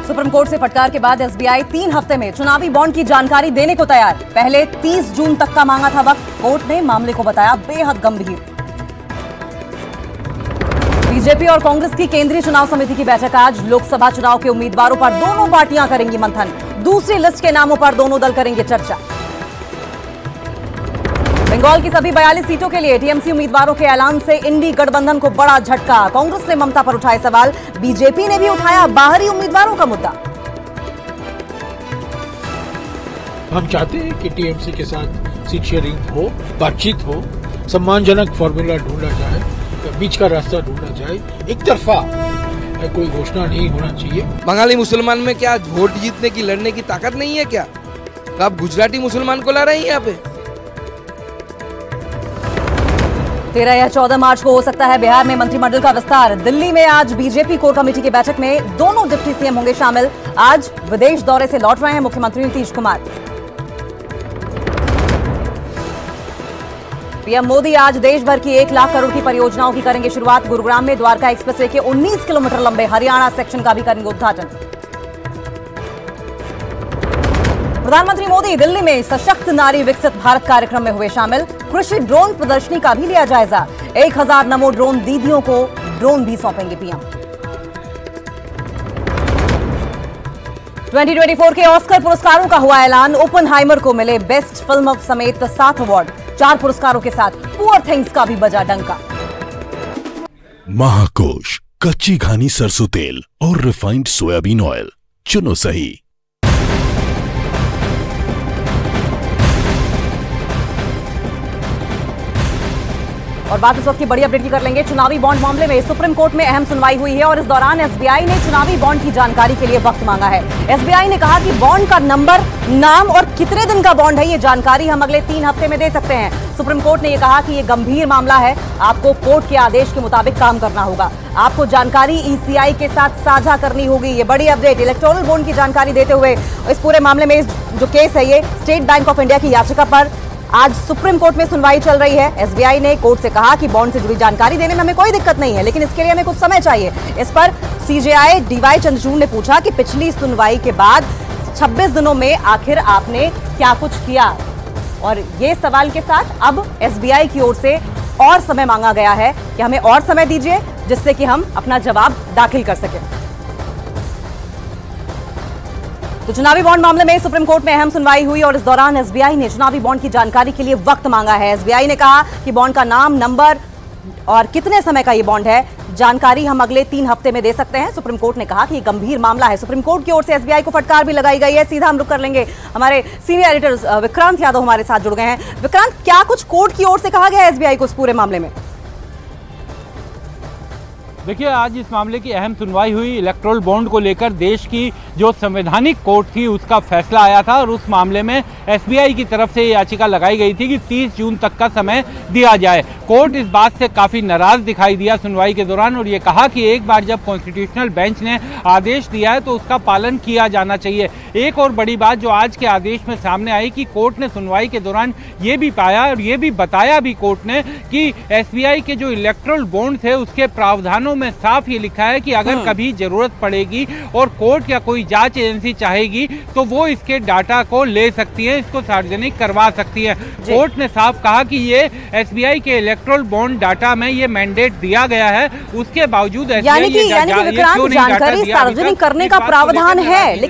Supreme court से फटकार के बाद एसबीआई 3 हफ्ते में चुनावी बॉन्ड की जानकारी देने को तैयार। पहले 30 जून तक का मांगा था वक्त। कोर्ट ने मामले को बताया बेहद गंभीर। बीजेपी और कांग्रेस की केंद्रीय चुनाव समिति की बैठक आज। लोकसभा चुनाव के उम्मीदवारों पर दोनों पार्टियां करेंगी मंथन। दूसरी लिस्ट के नामों पर दोनों दल करेंगे चर्चा। बंगाल की सभी 42 सीटों के लिए टीएमसी उम्मीदवारों के ऐलान से इंडी गठबंधन को बड़ा झटका। कांग्रेस ने ममता पर उठाए सवाल। बीजेपी ने भी उठाया बाहरी उम्मीदवारों का मुद्दा। हम चाहते हैं कि टीएमसी के साथ सीट शेयरिंग हो, बातचीत हो, सम्मानजनक फॉर्मूला ढूंढा जाए, बीच का रास्ता ढूंढा जाए। एक तरफा कोई घोषणा नहीं होना चाहिए। बंगाली मुसलमान में क्या वोट जीतने की, लड़ने की ताकत नहीं है क्या? आप गुजराती मुसलमान को ला रहे हैं यहाँ पे? 13 या 14 मार्च को हो सकता है बिहार में मंत्रिमंडल का विस्तार। दिल्ली में आज बीजेपी कोर कमेटी की बैठक में दोनों डिप्टी सीएम होंगे शामिल। आज विदेश दौरे से लौट रहे हैं मुख्यमंत्री नीतीश कुमार। पीएम मोदी आज देश भर की 1 लाख करोड़ की परियोजनाओं की करेंगे शुरुआत। गुरुग्राम में द्वारका एक्सप्रेसवे के 19 किलोमीटर लंबे हरियाणा सेक्शन का भी करेंगे उद्घाटन। प्रधानमंत्री मोदी दिल्ली में सशक्त नारी विकसित भारत कार्यक्रम में हुए शामिल। कृषि ड्रोन प्रदर्शनी का भी लिया जायजा। 1000 नमो ड्रोन दीदियों को ड्रोन भी सौंपेंगे पीएम। 2024 के ऑस्कर पुरस्कारों का हुआ ऐलान। ओपनहाइमर को मिले बेस्ट फिल्म समेत 7 अवार्ड। 4 पुरस्कारों के साथ पुअर थिंग्स का भी बजा डंका। महाकोश, कच्ची घानी सरसों तेल और रिफाइंड सोयाबीन ऑयल चुनो सही। और बात इस वक्त की बड़ी अपडेट की कर लेंगे। चुनावी बॉन्ड मामले में सुप्रीम कोर्ट में अहम सुनवाई हुई है और इस दौरान एसबीआई ने चुनावी बॉन्ड की जानकारी के लिए वक्त मांगा है। एसबीआई ने कहा कि बॉन्ड का नंबर, नाम और कितने दिन का बॉन्ड है ये जानकारी हम अगले 3 हफ्ते में दे सकते हैं। सुप्रीम कोर्ट ने यह कहा कि यह गंभीर मामला है, आपको कोर्ट के आदेश के मुताबिक काम करना होगा। आपको जानकारी ईसीआई के साथ साझा करनी होगी। ये बड़ी अपडेट इलेक्टोरल बॉन्ड की जानकारी देते हुए इस पूरे मामले में जो केस है ये स्टेट बैंक ऑफ इंडिया की याचिका पर आज सुप्रीम कोर्ट में सुनवाई चल रही है। एसबीआई ने कोर्ट से कहा कि बॉन्ड से जुड़ी जानकारी देने में हमें कोई दिक्कत नहीं है, लेकिन इसके लिए हमें कुछ समय चाहिए। इस पर सीजेआई डीवाई चंद्रचूड़ ने पूछा कि पिछली सुनवाई के बाद 26 दिनों में आखिर आपने क्या कुछ किया, और ये सवाल के साथ अब एसबीआई की ओर से और समय मांगा गया है कि हमें और समय दीजिए जिससे कि हम अपना जवाब दाखिल कर सकें। तो चुनावी बॉन्ड मामले में सुप्रीम कोर्ट में अहम सुनवाई हुई और इस दौरान एसबीआई ने चुनावी बॉन्ड की जानकारी के लिए वक्त मांगा है। एसबीआई ने कहा कि बॉन्ड का नाम, नंबर और कितने समय का ये बॉन्ड है जानकारी हम अगले 3 हफ्ते में दे सकते हैं। सुप्रीम कोर्ट ने कहा कि ये गंभीर मामला है। सुप्रीम कोर्ट की ओर से एसबीआई को फटकार भी लगाई गई है। सीधा हम रुक कर लेंगे, हमारे सीनियर एडिटर विक्रांत यादव हमारे साथ जुड़ गए हैं। विक्रांत, क्या कुछ कोर्ट की ओर से कहा गया है एसबीआई को इस पूरे मामले में? देखिए, आज इस मामले की अहम सुनवाई हुई। इलेक्टोरल बॉन्ड को लेकर देश की जो संवैधानिक कोर्ट थी उसका फैसला आया था और उस मामले में एसबीआई की तरफ से याचिका लगाई गई थी कि 30 जून तक का समय दिया जाए। कोर्ट इस बात से काफ़ी नाराज दिखाई दिया सुनवाई के दौरान और ये कहा कि एक बार जब कॉन्स्टिट्यूशनल बेंच ने आदेश दिया है तो उसका पालन किया जाना चाहिए। एक और बड़ी बात जो आज के आदेश में सामने आई कि कोर्ट ने सुनवाई के दौरान ये भी पाया और ये भी बताया भी कोर्ट ने कि एसबीआई के जो इलेक्टोरल बॉन्ड थे उसके प्रावधानों में साफ ये लिखा है कि अगर कभी जरूरत पड़ेगी और कोर्ट या कोई जांच एजेंसी चाहेगी तो वो इसके डाटा को ले सकती है, इसको सार्वजनिक करवा सकती है। कोर्ट ने साफ कहा कि ये एसबीआई के इलेक्टोरल बॉन्ड डाटा में ये मैंडेट दिया गया है, उसके बावजूद यानी कि जानकारी सार्वजनिक करने का प्रावधान है।